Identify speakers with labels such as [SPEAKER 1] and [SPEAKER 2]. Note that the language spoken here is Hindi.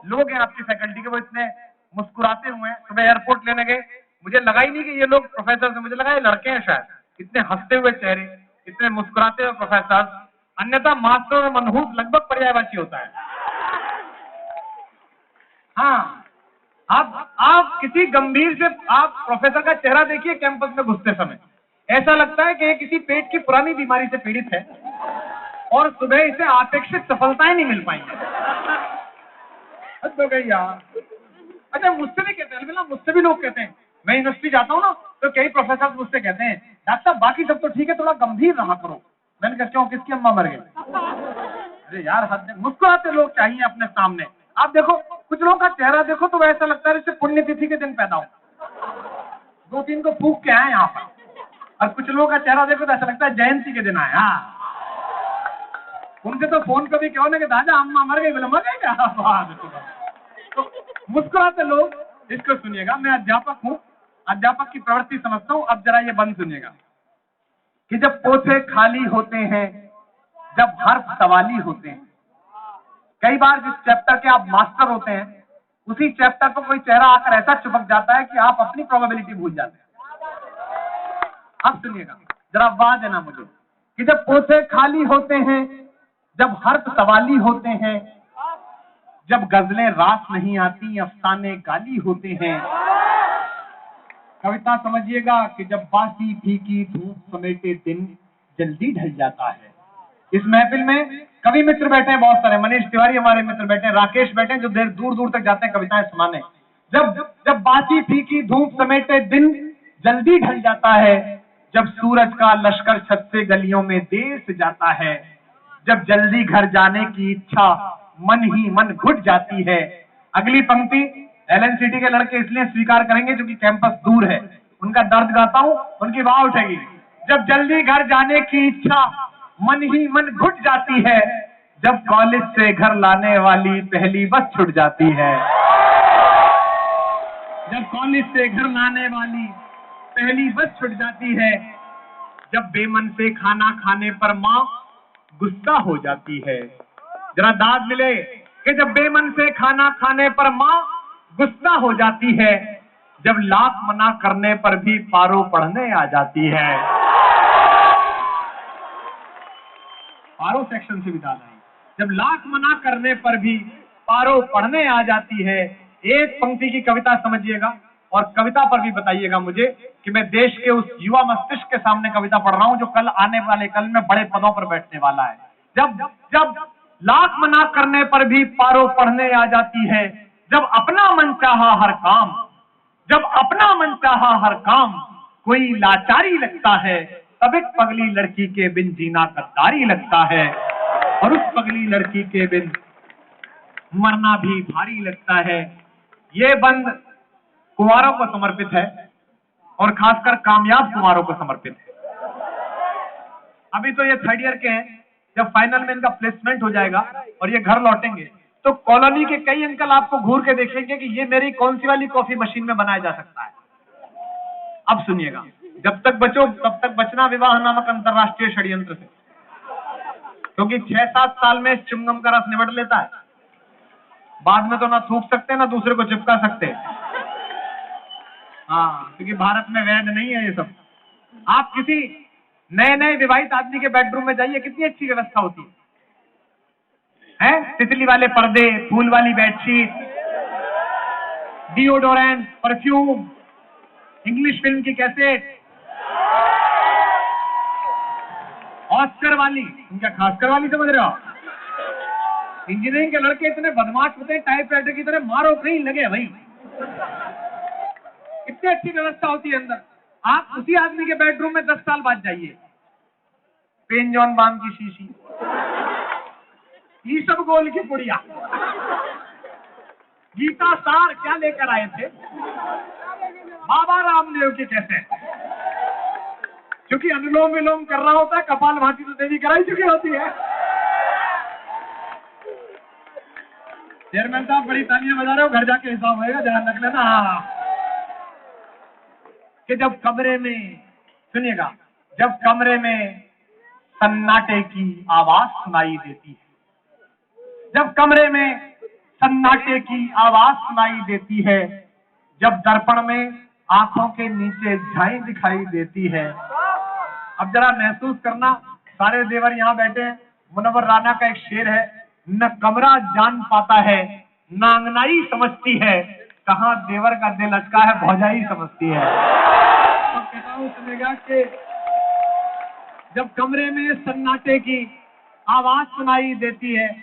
[SPEAKER 1] लोग हैं आपकी फैकल्टी के, वो इतने मुस्कुराते हुए हैं। सुबह एयरपोर्ट लेने गए, मुझे लगा ही नहीं कि ये लोग प्रोफेसर थे, मुझे लगा ये लड़के हैं शायद, इतने हंसते हुए चेहरे, इतने मुस्कुराते हुए प्रोफेसर। अन्यथा मास्टर और मनहूस लगभग पर्यायवाची होता है। हाँ, आप किसी गंभीर से आप प्रोफेसर का चेहरा देखिए कैंपस में घुसते समय, ऐसा लगता है कि ये किसी पेट की पुरानी बीमारी से पीड़ित है और सुबह इसे अपेक्षित सफलताएं नहीं मिल पाई। तो गई यार। अच्छा, मुझसे भी कहते हैं, मुझसे भी लोग कहते हैं, मैं यूनिवर्सिटी जाता हूँ ना तो कई प्रोफेसर मुझसे कहते हैं, डॉक्टर साहब बाकी सब तो ठीक है, थोड़ा गंभीर रहा करो। मैंने कहा क्यों, किसकी अम्मा मर गई? अरे यार, हद है। मुस्कुराते लोग चाहिए अपने सामने। आप देखो, कुछ लोगों का चेहरा देखो तो ऐसा लगता है जैसे पुण्यतिथि के दिन पैदा हो, 2-3 को फूक के आए यहाँ पर। और कुछ लोगों का चेहरा देखो तो ऐसा लगता है जयंती के दिन आए। हाँ, उनसे तो फोन कभी क्यों ना कि दादा अम्मा मर गई, बोले मर गई क्या? तो मुस्कुराते लोग, इसको सुनिएगा। मैं अध्यापक हूँ, अध्यापक की प्रवृत्ति समझता हूँ। अब जरा ये बंद सुनिएगा कि जब पोथे खाली होते हैं, जब हर्फ सवाली होते हैं। कई बार जिस चैप्टर के आप मास्टर होते हैं, उसी चैप्टर पर कोई चेहरा आकर ऐसा चिपक जाता है कि आप अपनी प्रोबेबिलिटी भूल जाते हैं। अब सुनिएगा, जरा आवाज देना मुझे कि जब पोथे खाली होते हैं, जब हर्फ सवाली होते हैं, जब गजलें रास नहीं आती, अफसाने गाली होते हैं। कविता समझिएगा कि जब बासी फीकी धूप समेटे दिन जल्दी ढल जाता है। इस महफिल में कवि मित्र बैठे हैं बहुत सारे, मनीष तिवारी हमारे मित्र बैठे हैं, राकेश बैठे हैं, जो देर दूर दूर तक जाते हैं कविताएं सुनाने। जब बासी फीकी धूप समेटे दिन जल्दी ढल जाता है, जब सूरज का लश्कर छत से गलियों में देर से जाता है, जब जल्दी घर जाने की इच्छा मन ही मन घुट जाती है। अगली पंक्ति एलएनसीटी के लड़के इसलिए स्वीकार करेंगे क्योंकि कैंपस दूर है, उनका दर्द गाता हूं, उनकी वाह उठेगी। जब जल्दी घर जाने की इच्छा मन ही मन घुट जाती है, जब कॉलेज से घर लाने वाली पहली बस छूट जाती है। जब कॉलेज से घर लाने वाली पहली बस छूट जाती है, जब बेमन से खाना खाने पर माँ गुस्सा हो जाती है। जरा दाद मिले कि जब बेमन से खाना खाने पर माँ गुस्सा हो जाती है, जब लाख मना करने पर भी पारो पढ़ने आ जाती है। पारो सेक्शन से भी दाद आई। जब लाख मना करने पर भी पारो पढ़ने आ जाती है। एक पंक्ति की कविता समझिएगा और कविता पर भी बताइएगा मुझे कि मैं देश के उस युवा मस्तिष्क के सामने कविता पढ़ रहा हूं जो कल आने वाले कल में बड़े पदों पर बैठने वाला है। जब लाख मना करने पर भी पारो पढ़ने आ जाती है, जब अपना मन चाहा हर काम, जब अपना मन चाहा हर काम कोई लाचारी लगता है, तब एक पगली लड़की के बिन जीना गद्दारी लगता है, और उस पगली लड़की के बिन मरना भी भारी लगता है। ये बंद कुंवारों को समर्पित है और खासकर कामयाब कुंवारों को समर्पित है। अभी तो ये 3rd ईयर के हैं, जब फाइनल में इनका प्लेसमेंट हो जाएगा और ये घर लौटेंगे तो कॉलोनी के कई अंकल आपको घूर के देखेंगे कि ये मेरी कौन सी वाली कॉफी मशीन में बनाया जा सकता है। अब सुनिएगा, जब तक बचो तब तक बचना विवाह नामक अंतरराष्ट्रीय षड्यंत्र से, क्योंकि 6-7 साल में चुंगम का रस निबट लेता है, बाद में तो ना थूक सकते ना दूसरे को चिपका सकते। हाँ, क्योंकि भारत में वैध नहीं है ये सब। आप किसी नए विवाहित आदमी के बेडरूम में जाइए, कितनी अच्छी व्यवस्था होती है, तितली वाले पर्दे, फूल वाली bedsheet, deodorant, perfume, English film की कैसेट, ऑस्कर वाली, क्या खासकर वाली समझ रहे हो? इंजीनियरिंग के लड़के इतने बदमाश होते हैं, टाइपराइटर की तरह मारो कहीं लगे भाई। इतनी अच्छी व्यवस्था होती है अंदर। आप उसी आदमी के बेडरूम में 10 साल बाद जाइए, पेन जॉन बाम की शीशी, ये सब गोल की पुड़िया, गीता सार क्या लेकर आए थे, बाबा रामदेव की कैसे, क्योंकि अनुलोम विलोम कर रहा होता है, कपाल भाती तो देवी कराई चुकी होती है। चेयरमैन साहब बड़ी तालियां बजा रहे हो, घर जाके हिसाब होगा, ध्यान रख लेना। हाँ, कि जब कमरे में, सुनिएगा, जब कमरे में सन्नाटे की आवाज सुनाई देती है, जब कमरे में सन्नाटे की आवाज सुनाई देती है, जब दर्पण में आंखों के नीचे झाई दिखाई देती है। अब जरा महसूस करना, सारे देवर यहाँ बैठे हैं। मुनव्वर राना का एक शेर है, न कमरा जान पाता है न अंगनाई समझती है, कहाँ देवर का दिल अटका है भौजाई समझती है। तो कहता हूँ सुनेगा कि जब कमरे में सन्नाटे की आवाज सुनाई देती है,